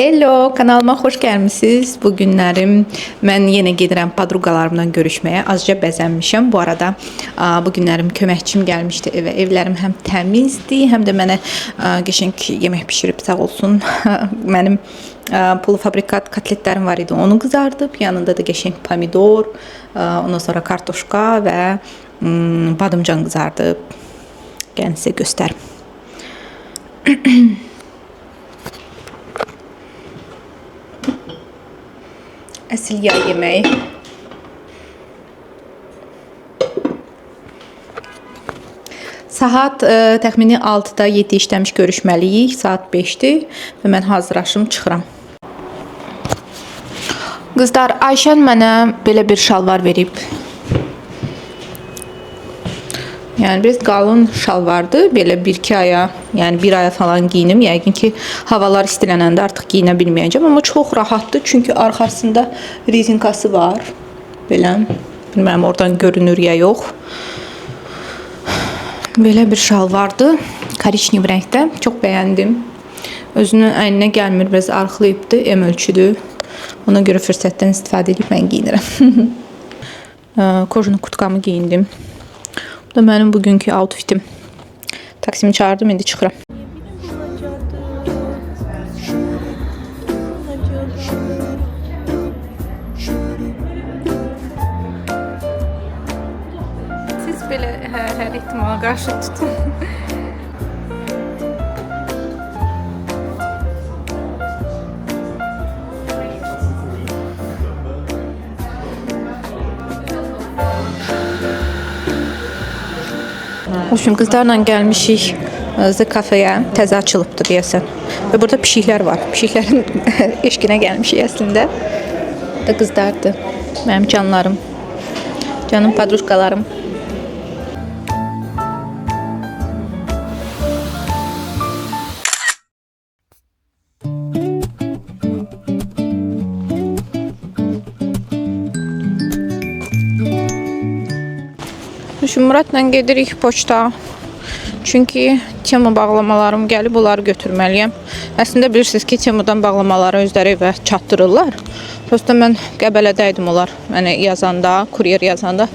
Hello, kanalıma xoş gəlmisiniz. Bu günlərim mən yenə gedirəm podruqalarımla görüşməyə. Azca bəzənmişəm. Bu arada bu günlərim köməkçim gəlmişdi evə. Evlərim həm təmizdir, həm də mənə qəşəng yemək bişirib sağ olsun. Mənim polofabrikat kotletlərim var idi. Onu qızardıb, yanında da qəşəng pomidor, ondan sonra kartoşka və badımcan qızardıb. Gəlin sizə göstərim. Əsl yay yeməyi. Saat təxmini 6-da 7 işləmiş görüşməliyik. Saat 5-dir və mən hazırlaşım, çıxıram. Qızlar, Ayşən mənə belə bir şalvar verib. Yəni biraz qalın şalvardı. Belə 1-2 aya, yəni 1 aya falan giyinim. Yəqin ki, havalar istilənəndə artıq giyinə bilməyəcəm, amma çox rahatdır. Çünki arxasında rezinkası var. Belə, bilmirəm oradan görünür ya yox. Belə bir şalvardı. Korичнев rəngdə. Çox bəyəndim. Özünün əyninə gəlmir, biraz arxlayıbdı. M ölçüdür. Ona görə fürsətdən istifadə edib mən giyinirəm. Kojunu kurtkamı giyindim. Bu da mənim bugünkü outfitim. Taksimi çağırdım, indi çıxıram. Siz belə hər ehtimala qarşı tutun. Hoşum, qızlarla gəlmişik The Cafe-yə. Təzə açılıbdır deyəsən. Və burada pişiklər var. Pişiklərin eşqinə gəlmişik əslində. Bu da qızlardır. Mənim canlarım. Canım padruşkalarım. Şu Muratla gedirik poçta. Çünki Temu bağlamalarım gəlib, onları götürməliyəm. Əslində bilirsiniz ki, Temudan bağlamaları özləri evə çatdırırlar. Prosta mən Qəbələdəydim onlar mənə yazanda, kuryer yazanda.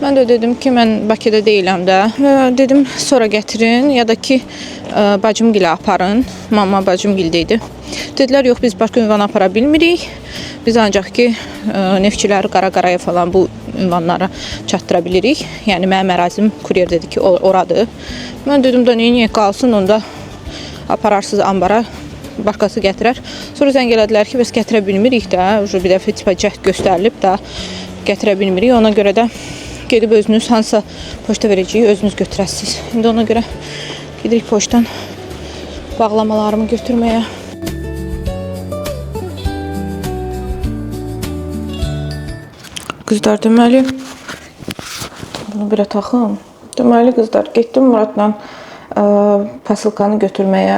Mən də dedim ki, mən Bakıda deyiləm də. Dedim sonra gətirin ya da ki bacımgilə aparın. Mama bacımgildə idi. Dedilər yox, biz başqa ünvana apara bilmirik. Biz ancaq ki Neftçilər, Qaraqaraya falan bu ünvanlara çatdıra bilirik. Yəni mənim ərazim kuryer dedi ki oradır. Mən dedim da niyə qalsın, onda apararsız ambara, başqası gətirər. Sonra zəng elədilər ki, biz gətirə bilmirik də. Bir dəfə tipə cəhd göstərilib də gətirə bilmirik. Ona görə də gedib özünüz hansısa poçta verəcəyi özünüz götürəsiniz. İndi ona görə gedirik poçtan bağlamalarımı götürməyə. Qızlar, deməli bunu belə taxım. Deməli qızlar, getdim Muratla pasilkanı götürməyə.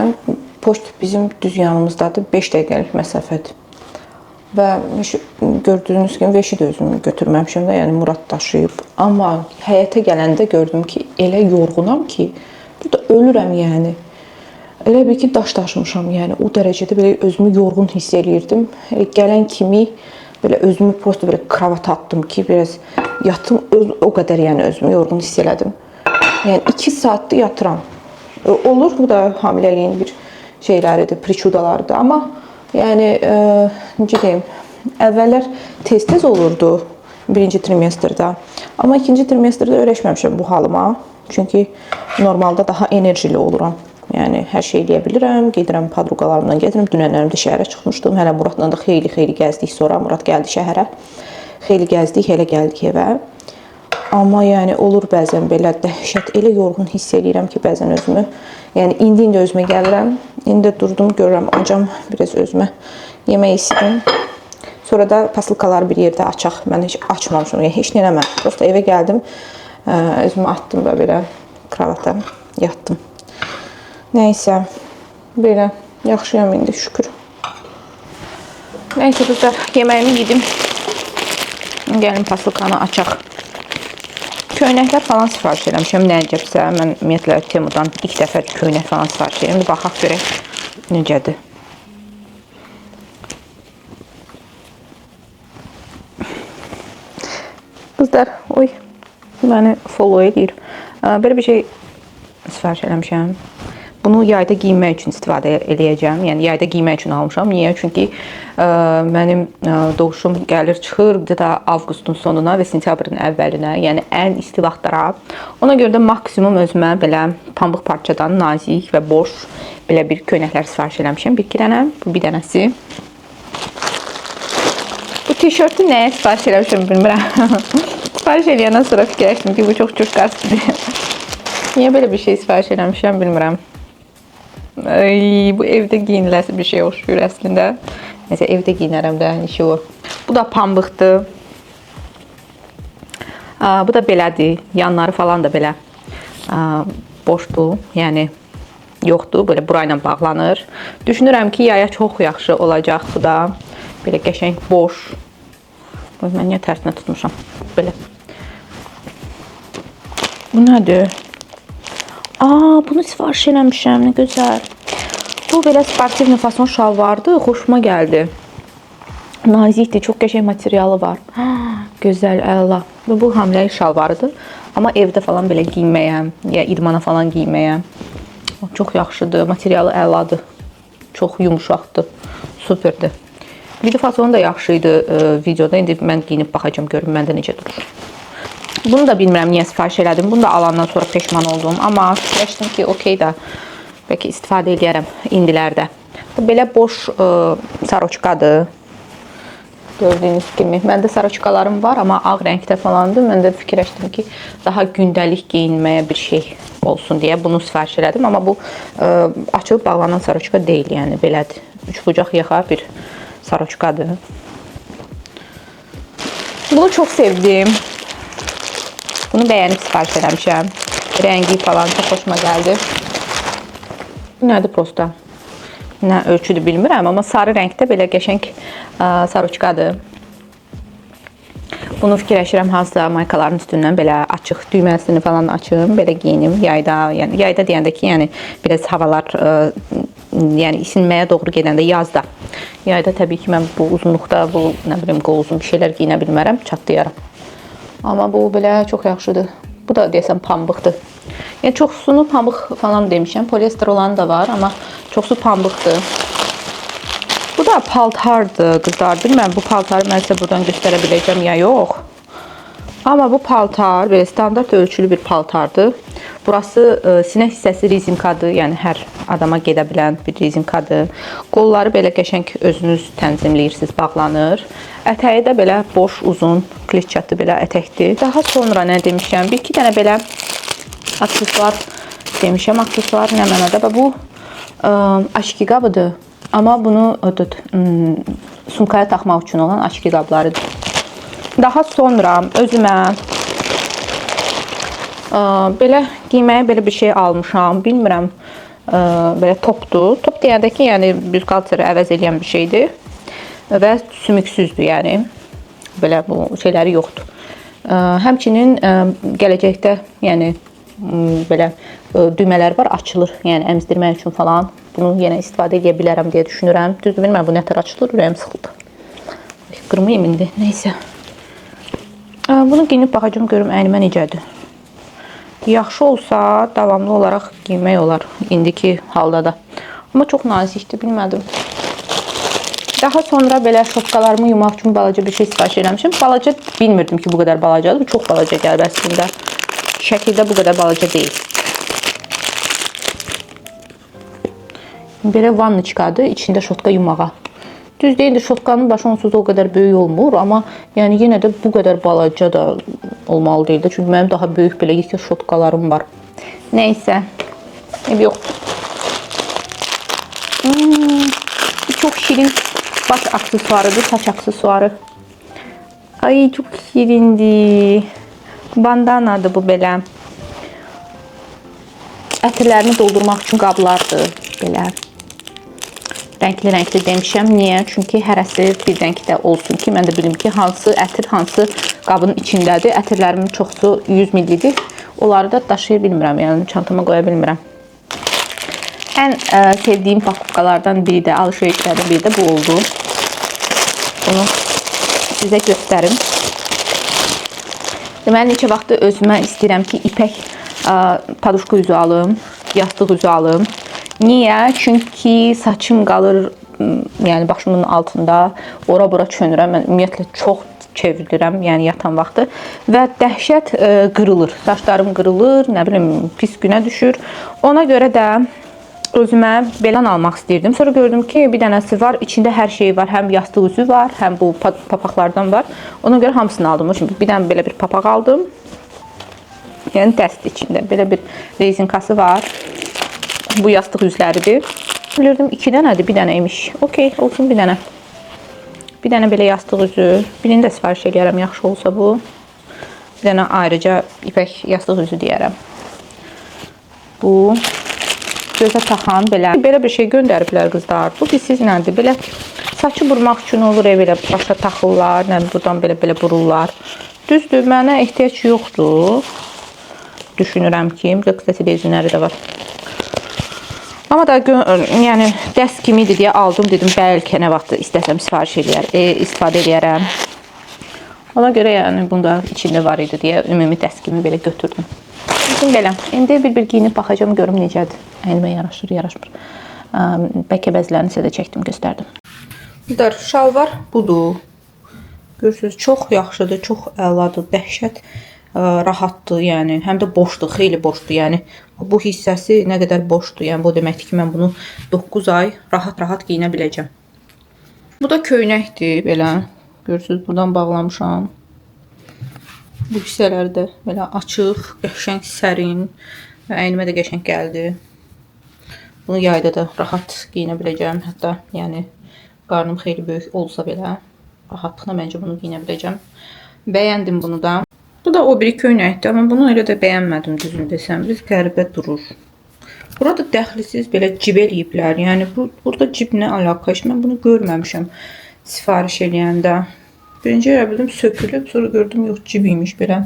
Poçt bizim düz yanımızdadır. 5 dəqiqəlik məsafədir. Və gördüyünüz kimi veşi də özümü götürməmişəm də, yəni Murat daşıyıb. Amma həyətə gələndə gördüm ki, elə yorğunam ki, burada ölürəm yəni. Elə bir ki, daş daşımışam, yəni o dərəcədə belə özümü yorğun hiss eləyirdim. Elə gələn kimi belə özümü prosta belə kravata atdım ki, biraz yatım, o qədər yəni özümü yorğun hiss elədim. Yəni 2 saatdır yatıram. Olur, bu da hamiləliyin bir şeyləridir, priçudalarıdır. Amma yəni, necə deyim, əvvəllər tez-tez olurdu 1-ci trimestrdə. Amma 2-ci trimestrdə öyrəşməmişəm bu halıma. Çünki normalda daha enerjili oluram. Yəni, hər şey eləyə bilirəm, gedirəm padruqalarımla gedirəm. Dünənlərimdə şəhərə çıxmışdım. Hələ Muratla da xeyli gəzdik sonra. Murat gəldi şəhərə. Xeyli gəzdik, elə gəldik evə. Amma yəni, olur bəzən belə dəhşət, elə yorğun hiss edirəm ki, bəzən özümü. Yəni, indi özümə gəlirəm. İndi durdum, görürəm, acam biraz özümə yemək istəyirəm. Sonra da pasilkaları bir yerdə açaq. Mən heç açmamışım, yəni heç nə eləməm. Prosta evə gəldim, özümü atdım və belə kravata yatdım. Nəysə, belə yaxşıyam indi, şükür. Nəysə, qızlar, yeməyimi yedim. Gəlin pasilkanı açaq. Köynəklər falan sifariş eləmişəm, nəcəbsə. Mən ümumiyyətlə Temudan ilk dəfə köynək falan sifariş eləmişəm. Baxaq görək necədir. Qızlar, oy, məni follow edir. Belə bir şey sifariş eləmişəm. Bunu yayda giyinmək üçün istifadə eləyəcəm. Yəni yayda giyinmək üçün almışam. Niyə? Çünki mənim doğuşum gəlir çıxır da avqustun sonuna və sentyabrın əvvəlinə, yəni ən isti vaxtlara. Ona görə də maksimum özümə belə pambıq parçadan nazik və boş belə bir köynəklər sifariş eləmişəm. Bir-iki dənə, bu bir dənəsi. Bu tişörtü nəyə sifariş eləmişəm bilmirəm. Sifariş eləyəndən sonra fikirləşdim ki, bu çox cürqasıdır. Niyə belə bir şey sifariş eləmişəm bilmirəm. Ay, bu evdə giyiniləsi bir şey oxşuyur əslində. Nəsə evdə giyinərəm də, işi o. Bu da pambıqdır. Bu da belədir. Yanları falan da belə boşdur. Yəni yoxdur. Belə burayla bağlanır. Düşünürəm ki, yaya çox yaxşı olacaq bu da. Belə qəşəng boş. Mən niyə tərsinə tutmuşam? Belə. Bu nədir? Bunu sifariş eləmişəm, nə gözəl. Bu belə sportiv fason şalvardı, xoşuma gəldi. Nazikdir, çox qəşəng materialı var. Gözəl, əla. Bu hamiləlik şalvarıdır. Amma evdə falan belə giyinməyəm, ya idmana falan giyinməyəm. Çox yaxşıdır, materialı əladır. Çox yumuşaqdır, superdir. Video fasonu da yaxşı idi videoda. İndi mən giyinib baxacağım, görüm məndə necə durur. Bunu da bilmirəm niyə sifariş elədim. Bunu da alandan sonra peşman oldum. Amma fikirləşdim ki, okey də bəlkə istifadə edərəm indilərdə. Belə boş saroçkadır. Gördüyünüz kimi. Məndə saroçkalarım var, amma ağ rəngdə falandır. Mən də fikirləşdim ki, daha gündəlik geyinməyə bir şey olsun deyə bunu sifariş elədim. Amma bu açılıb bağlanan saroçka deyil, yəni belədir. Üçbucaq yaxa bir saroçkadır. Bunu çox sevdim. Bunu bəyənib sifariş eləmişəm. Rəngi falan çox xoşuma gəldi. Bu nədir prosta? Nə ölçüdür bilmirəm, amma sarı rəngdə belə qəşəng saroçkadır. Bunu fikirləşirəm hansısa maykaların üstündən belə açıq düyməsini falan açım, belə giyinim yayda. Yəni yayda deyəndə ki, yəni biraz havalar yəni isinməyə doğru gedəndə yazda. Yayda təbii ki, mən bu uzunluqda bu nə bilim qol uzun bir şeylər giyinə bilmərəm, çatlayaram. Amma bu belə çox yaxşıdır. Bu da deyəsəm pambıqdır. Yəni çoxsunu pambıq falan demişəm. Polyester olanı da var, amma çoxsu pambıqdır. Bu da paltardır qızlar. Bilmirəm bu paltarı mən sizə buradan göstərə biləcəm ya yox. Amma bu paltar belə standart ölçülü bir paltardır. Burası sinə hissəsi rizinkadır. Yəni hər adama gedə bilən bir rizinkadır. Qolları belə qəşəng özünüz tənzimləyirsiniz, bağlanır. Ətəyi də belə boş, uzun, klitçatlı belə ətəkdir. Daha sonra nə demişəm? Bir-iki dənə belə aksesuar demişəm. Aksesuar nə mənada? Bu aşki qabıdır. Amma bunu sumkaya taxmaq üçün olan aşki qablarıdır. Daha sonra özümə belə giyməyə belə bir şey almışam. Bilmirəm, belə topdur. Top deyəndə ki, yəni büzqalteri əvəz edən bir şeydir. Və sümüksüzdür, yəni. Belə bu şeyləri yoxdur. Həmçinin gələcəkdə, yəni belə düymələr var, açılır. Yəni əmizdirmək üçün falan. Bunu yenə istifadə edə bilərəm deyə düşünürəm. Düzdür, bilmirəm bu nətər açılır, ürəyim sıxıldı. Qırmayım indi, neysə. Bunu giyinib baxacağım, görüm əynimə necədir. Yaxşı olsa davamlı olaraq giymək olar indiki halda da. Amma çox nazikdir, bilmədim. Daha sonra belə şotkalarımı yumaq üçün balaca bir şey sifariş eləmişim. Balaca bilmirdim ki, bu qədər balacadır. Çox balaca gəlir əslində. Şəkildə bu qədər balaca deyil. Belə vanniçkadır, içində şotka yumağa. Düz deyildir, şotkanın başı onsuz o qədər böyük olmur, amma yəni yenə də bu qədər balaca da olmalı deyildi. Çünki mənim daha böyük belə yekə şotkalarım var. Nəysə, yoxdur. Çox şirin baş aksesuarıdır, saç aksesuarı. Ay, çox şirindir. Bandanadır bu belə. Ətirlərini doldurmaq üçün qablardır belə. Rəngli demişəm. Niyə? Çünki hərəsi bir rəngdə olsun ki, mən də bilim ki, hansı ətir, hansı qabın içindədir. Ətirlərimin çoxsu 100 millidir. Onları da daşıya bilmirəm, yəni çantama qoya bilmirəm. Ən sevdiyim paketlərdən biri də, alışverişlərdən biri də bu oldu. Bunu sizə göstərim. Deməli, neçə vaxtdır özümə istəyirəm ki, ipək paduşka üzü alım, yastıq üzü alım. Niyə? Çünki saçım qalır, yəni başımın altında, ora-bura çönürəm. Mən ümumiyyətlə çox çevrilirəm, yəni yatan vaxtı və dəhşət qırılır. Saçlarım qırılır, nə bilim, pis günə düşür. Ona görə də özümə belə almaq istəyirdim. Sonra gördüm ki, bir dənəsi var, içində hər şey var. Həm yastıq üzü var, həm bu papaqlardan var. Ona görə hamısını aldım. Şimdi bir dənə belə bir papaq aldım. Yəni dəst içində belə bir rezinkası var. Bu yastıq üzləridir. Bilirdim 2 dənədir, bir dənə imiş. Okey, olsun bir dənə. Bir dənə belə yastıq üzü. Birini də sifariş edərəm, yaxşı olsa bu. Bir dənə ayrıca ipək yastıq üzü deyərəm. Bu gözə taxan belə bir şey göndəriblər qızlar. Bu siz nədir? Belə saçı burmaq üçün olur, belə başa taxırlar, nə buradan belə bururlar. Düzdür, mənə ehtiyac yoxdur. Düşünürəm ki, qısa rezinləri də var. Amma da yəni dəst kimidir deyə aldım, dedim bəlkə nə vaxt istəsəm sifariş istifadə edərəm. Ona görə yəni bunda içində var idi deyə ümumi dəst kimi belə götürdüm. Belə. İndi bir giyinib baxacağım, görüm necədir. Əynimə yaraşır, yaraşmır. Bəlkə bəzilərini sizə də çəkdim, göstərdim. Qızlar, şalvar budur. Görürsünüz, çox yaxşıdır, çox əladır, dəhşət rahatdır, yəni həm də boşdur, xeyli boşdur. Yəni bu hissəsi nə qədər boşdur, yəni bu deməkdir ki, mən bunu 9 ay rahat-rahat geyinə biləcəm. Bu da köynəkdir, belə. Görürsünüz, buradan bağlamışam. Bu hissələri də belə açıq, qəşəng, sərin və əynimə də qəşəng gəldi. Bunu yayda da rahat giyinə biləcəm. Hətta yəni qarnım xeyli böyük olsa belə rahatlıqla məncə bunu giyinə biləcəm. Bəyəndim bunu da. Bu da o biri köynəkdir, amma bunu elə də bəyənmədim düzünü desəm. Biz qəribə durur. Burada dəxlisiz belə cib eləyiblər. Yəni burada cib nə alaqaş? Mən bunu görməmişəm sifariş eləyəndə. Birinci elə bildim sökülüb, sonra gördüm yox cib imiş belə.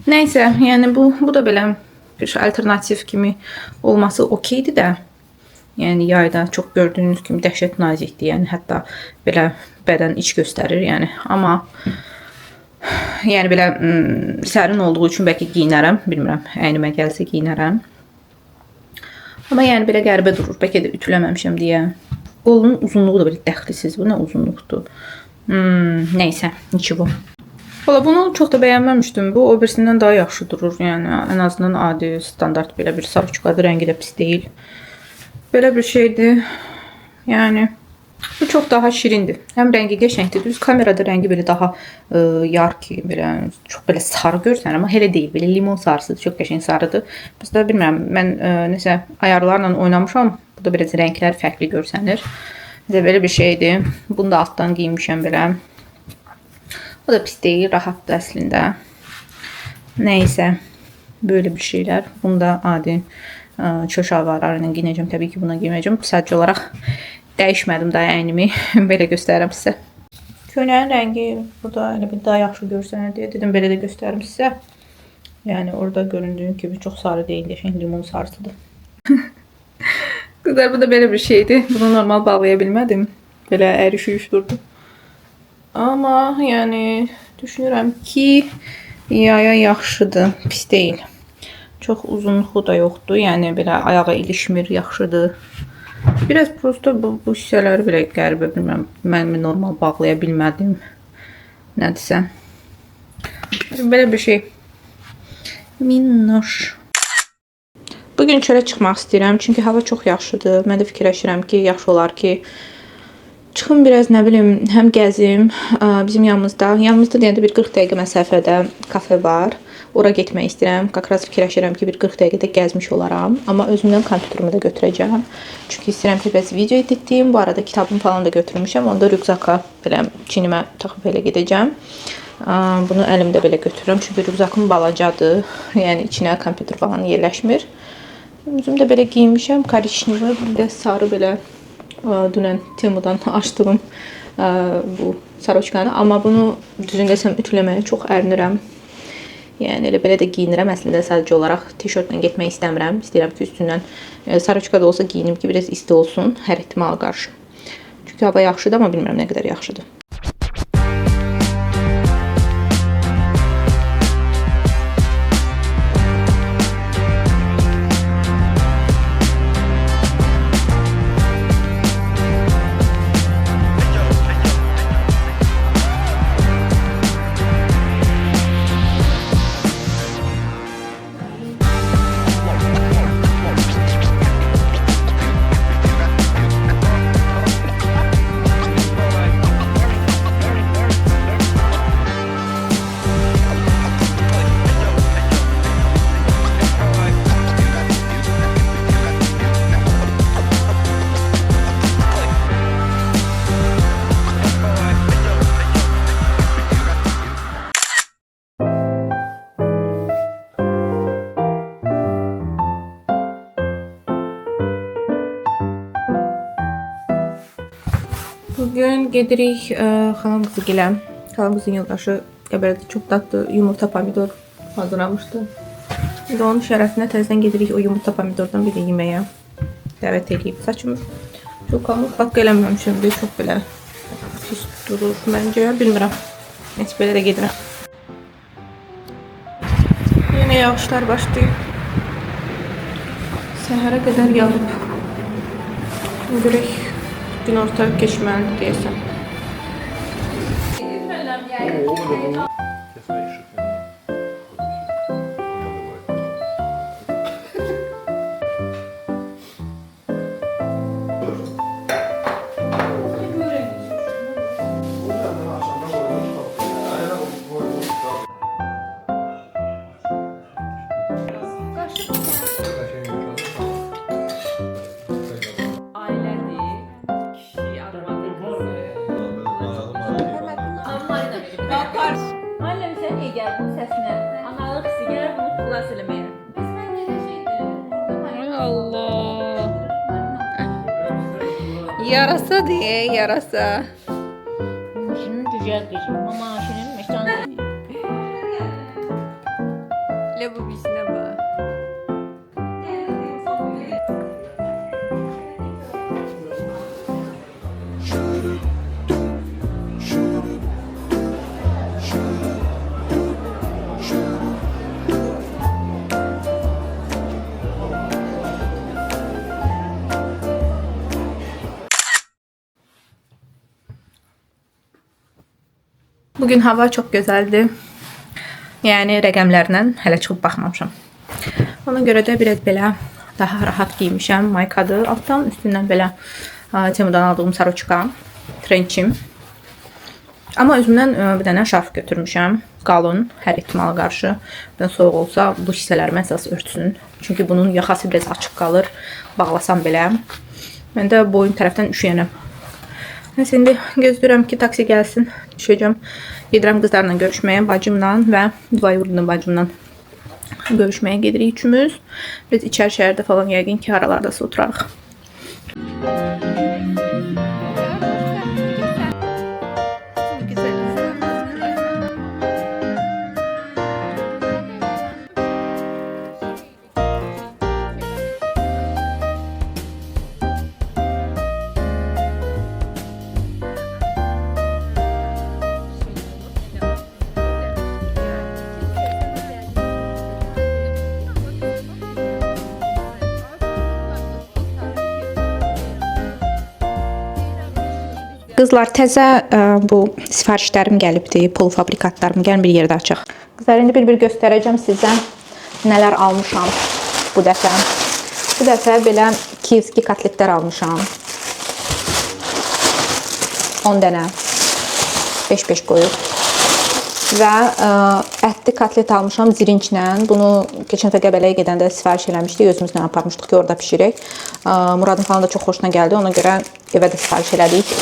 Nəysə, yəni bu da belə bir alternativ kimi olması okeydir də. Yəni yayda çox gördüyünüz kimi dəhşət nazikdir. Yəni hətta belə bədən iç göstərir, yəni. Amma yəni belə sərin olduğu üçün bəlkə giyinərəm, bilmirəm. Əynimə gəlsə giyinərəm. Amma yəni belə qəribə durur. Bəlkə də ütüləməmişəm deyə. Qolunun uzunluğu da belə dəxlisiz. Bu nə uzunluqdur? Neysə, nичего. Valla bunu çox da bəyənməmişdim. Bu o birisindən daha yaxşı durur. Yəni ən azından adi, standart belə bir sarıçuqadır. Rəngi də pis deyil. Belə bir şeydir. Yəni bu çox daha şirindir. Həm rəngi qəşəngdir. Düz kamerada rəngi belə daha yarki, belə çox belə sarı görsən, amma elə deyil. Belə limon sarısıdır. Çox qəşəng sarıdır. Biz də bilmirəm, mən nəsə ayarlarla oynamışam. Bu da belə rənglər fərqli görsənir. Belə bir şeydir. Bunu da altdan giymişəm belə. O da pis deyil, rahatdır əslində. Nəysə, böyle bir şeylər. Bunu da adi çöl şalvarlarla giyinəcəm. Təbii ki, buna giyməyəcəm. Sadəcə olaraq dəyişmədim daha əynimi. Belə göstərirəm sizə. Köynəyin rəngi burada elə bir daha yaxşı görsənir deyə dedim, belə də göstərim sizə. Yəni orada göründüyü kimi çox sarı deyil, qəşəng limon sarısıdır. Qızlar, bu da belə bir şeydir. Bunu normal bağlaya bilmədim. Belə əyri-şüyüş durdu. Amma yəni düşünürəm ki, yaya yaxşıdır, pis deyil. Çox uzunluğu da yoxdur. Yəni belə ayağa ilişmir, yaxşıdır. Biraz prosto bu hissələri belə qəribə, bilmirəm. Mən normal bağlaya bilmədim. Nədirsə. Belə bir şey. Minnoş. Bugün çölə çıxmaq istəyirəm. Çünki hava çox yaxşıdır. Mən də fikirləşirəm ki, yaxşı olar ki, çıxım biraz, nə bilim, həm gəzim. Bizim yanımızda deyəndə bir 40 dəqiqə məsafədə kafe var. Ora getmək istəyirəm. Qaqraz fikirləşirəm ki, bir 40 dəqiqədə gəzmiş olaram. Amma özümdən kompüterimi də götürəcəm. Çünki istəyirəm ki, bəzi video editliyim. Bu arada kitabımı falan da götürmüşəm. Onda rüqzaka belə çinimə taxıb elə gedəcəm. Bunu əlimdə belə götürürəm. Çünki rüqzakım balacadır. Yəni içinə kompüter falan yerləşmir. Üzümdə belə giyinmişəm. Korичневый, bir də sarı belə dünən Temudan açdığım bu saroçkanı. Amma bunu düzün desəm ütüləməyə çox ərinirəm. Yəni elə belə də giyinirəm. Əslində sadəcə olaraq tişörtlə getmək istəmirəm. İstəyirəm ki, üstündən saroçka da olsa giyinim ki, biraz isti olsun hər ehtimala qarşı. Çünki hava yaxşıdır, amma bilmirəm nə qədər yaxşıdır. gedirik xalam qızı gilə. Xalam qızın yoldaşı Qəbələdə çox dadlı yumurta pomidor hazırlamışdı. Bir də onun şərəfinə təzədən gedirik o yumurta pomidordan bir də yeməyə dəvət edib. Saçımı çok qatq eləməmişimdir, çox belə pis durur məncə, bilmirəm. Heç belə də gedirəm. Yenə yağışlar başlayıb. Səhərə qədər yağıb. Görək günorta keçməlidir deyəsən. Annem sen niye geldin sesine? Analık sigara bunu xilas eləməyə. Allah. Yarasa diye yarasa. Maşının güzel kızım ama maşının meştanı. Le bu bizine bak. Bugün hava çox gözəldir. Yəni rəqəmlərlə hələ çıxıb baxmamışam. Ona görə də biraz belə daha rahat giymişəm. Maykadır. Altdan üstündən belə Temudan aldığım saroçka, trençim. Amma özümdən bir dənə şarf götürmüşəm. Qalın, hər ehtimala qarşı. Mən soyuq olsa bu hissələrimi əsas örtsün. Çünki bunun yaxası biraz açıq qalır. Bağlasam belə. Mən də boyun tərəfdən üşüyənəm. Neyse, indi gözləyirəm ki, taksi gəlsin. Düşəcəm. Gedirəm qızlarla görüşməyə, bacımla və Dvayurlu bacımla görüşməyə gedirik üçümüz. Biz içəri şəhərdə falan yəqin ki, aralarda oturarıq. Qızlar, təzə bu sifarişlərim gəlibdi, polfabrikatlarım. Gəlin bir yerdə açaq. Qızlar, indi bir-bir göstərəcəm sizə nələr almışam bu dəfə. Bu dəfə belə kievski kotletlər almışam. 10 dənə 5-5 qoyub. Və ətli kotlet almışam zirinçlə. Bunu keçən dəfə Qəbələyə gedəndə sifariş eləmişdik, özümüzlə aparmışdıq ki, orada bişirək. Muradın falan da çox xoşuna gəldi. Ona görə evə də sifariş elədik.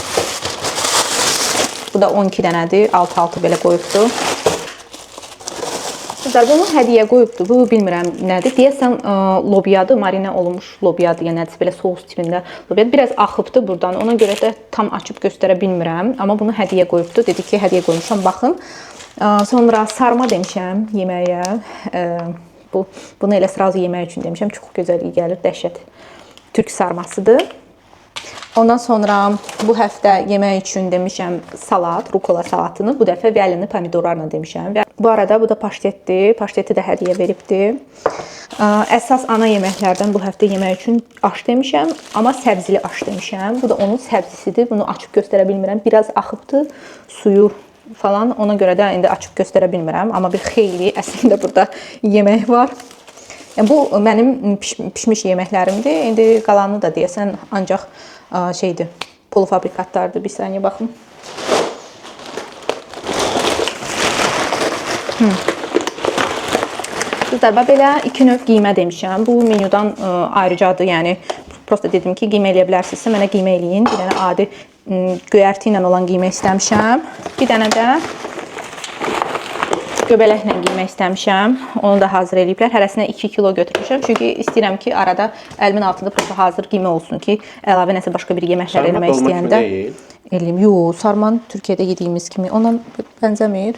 Bu da 12 dənədir. 6-6 belə qoyubdu. Qızlar, bunu hədiyyə qoyubdu. Bu bilmirəm nədir. Deyəsən lobyadır, marinə olunmuş lobyadır. Yəni nədir, belə soğus tipində lobyadır. Biraz axıbdı buradan. Ona görə də tam açıb göstərə bilmirəm. Amma bunu hədiyyə qoyubdu. Dedi ki, hədiyyə qoymuşam, baxın. Sonra sarma demişəm yeməyə. Bunu elə sırası yemək üçün demişəm. Çox gözəl iyi gəlir, dəhşət. Türk sarmasıdır. Ondan sonra bu həftə yemək üçün demişəm salat, rukola salatını. Bu dəfə vəllini pomidorlarla demişəm. Və bu arada bu da paştetdir. Paşteti də hədiyyə veribdi. Əsas ana yeməklərdən bu həftə yemək üçün aş demişəm. Amma səbzili aş demişəm. Bu da onun səbzisidir. Bunu açıb göstərə bilmirəm. Biraz axıbdı suyu falan. Ona görə də indi açıb göstərə bilmirəm. Amma bir xeyli əslində burada yemək var. Bu mənim pişmiş yeməklərimdir. İndi qalanını da deyəsən ancaq şeydir, polofabrikatlardır. Bir saniyə baxın. Qızlar, belə 2 növ qiymə demişəm. Bu menyudan ayrıcadır. Yəni prosta dedim ki, qiymə eləyə bilərsinizsə mənə qiymə eləyin. Bir dənə adi göyərti ilə olan qiymə istəmişəm. Bir dənə də göbələklə giymək istəmişəm. Onu da hazır eləyiblər. Hərəsinə 2 kilo götürmüşəm. Çünki istəyirəm ki, arada əlimin altında prosta hazır qiymə olsun ki, əlavə nəsə başqa bir yeməklər eləmək istəyəndə. eləyim. Yox, sarmanı Türkiyədə yediyimiz kimi ona bənzəmir.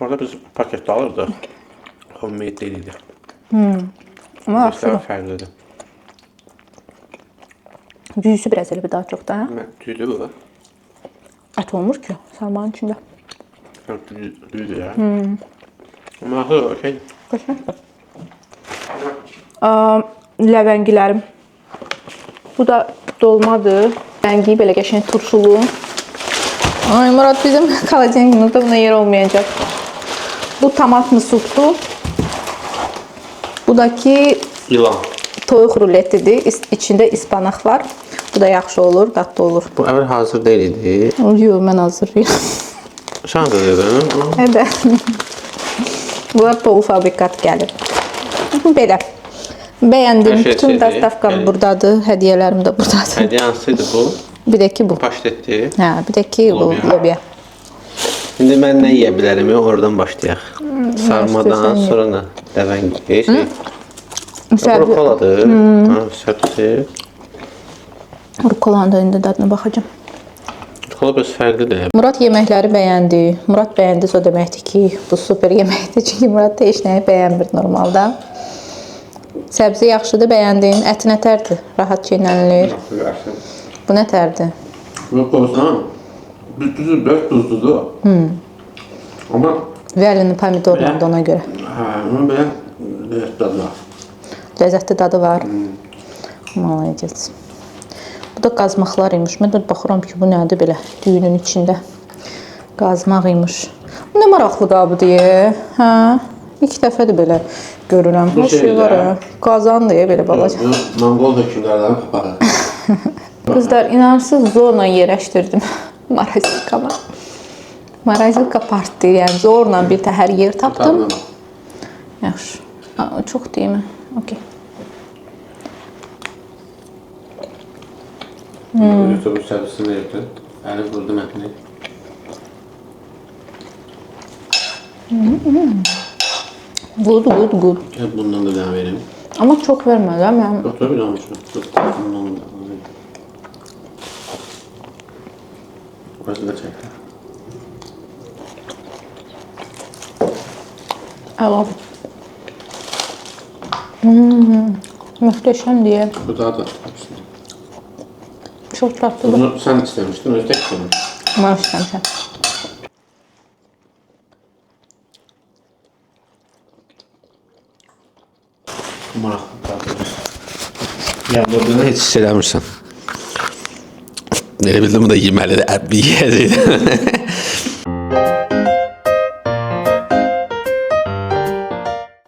Orada biz paketdə alırdıq. Homemade deyil idi. Amma Bizlər fərqlidir. düyüsü biraz elə bir daha çox da. Mən düydü bu. Ət olmur ki sarmanın içində. Düydü ya. Amma axı okey. Qəşəngdir. Ləvəngilərim. Bu da dolmadır. Rəngi belə qəşəng turşulu. Ay Murad, bizim kolagen günümüzdə buna yer olmayacaq. Bu tomatlı supdur. Bu da ki İlan. toyuq ruletidir. İçində ispanaq var. Bu da yaxşı olur, dadlı olur. Bu əvvəl hazır deyil idi. Yox, mən hazırlayıram. Sən də dedin. Hədə. Bunlar dolu fabrikat gəlir. Belə. Bəyəndim. Hər şey Bütün şeydir. dastavkam Yəni- buradadır. Hədiyyələrim də buradadır. Hədiyyə hansıydı bu? Bir də ki bu. Paştetdir. Hə, bir də ki bu Lobiya. lobiya. İndi mən nə yeyə bilərəm? Oradan başlayaq. Sarmadan istəsən ye. sonra nə? Dəvəngi. Şey. Müsəbbi Brokoladır. Ha, səbzi. rukolanın da indi dadına baxacağam. Brokola biraz fərqlidir. Murad yeməkləri bəyəndi. Murad bəyəndisə o deməkdir ki, bu super yeməkdir. Çünki Murad da heç nəyi bəyənmir normalda. Səbzi yaxşıdır, bəyəndin. Əti nətərdir? Rahat çeynənilir. Bu nətərdir? Brokolsan, düzdür, biraz tuzludur. Amma Vəlinin pomidorla da ona görə. onun belə dadı var. Ləzzətli dadı var. Malıyız. Bu da qazmaqlar imiş. Mən də baxıram ki, bu nədir belə düyünün içində. Qazmaq imiş. Bu nə maraqlı qabıdır. Hə? İlk dəfədir belə görürəm. Bu Hər şey şeydə- var. Ha. Qazandır belə balaca. Mongol hökmdarların papağı. Qızlar, inanırsınız zorla yerləşdirdim marazilkama. Marazilka partdı, yəni zorla bir təhər yer tapdım. Yaxşı. Aa, çox deyim. Okey. YouTube servisini yaptı. Əli vurdu mətni. Good, good, good. Hep bundan da devam verelim. Amma çox vermə də mən. Doktor bir olmuş mu? Bundan da. Burası da çekti. Əlav. Möhtəşəm deyə. Bu daha da hepsini. Çox tatlıdır. Bunu sen istemiştin, özde istedim. Mən istəmişəm. Maraqlı tatlıdır. Ya burada heç hiss eləmirsən. Elə bildim bu da yeməlidir, əbbi yiyəcəkdir.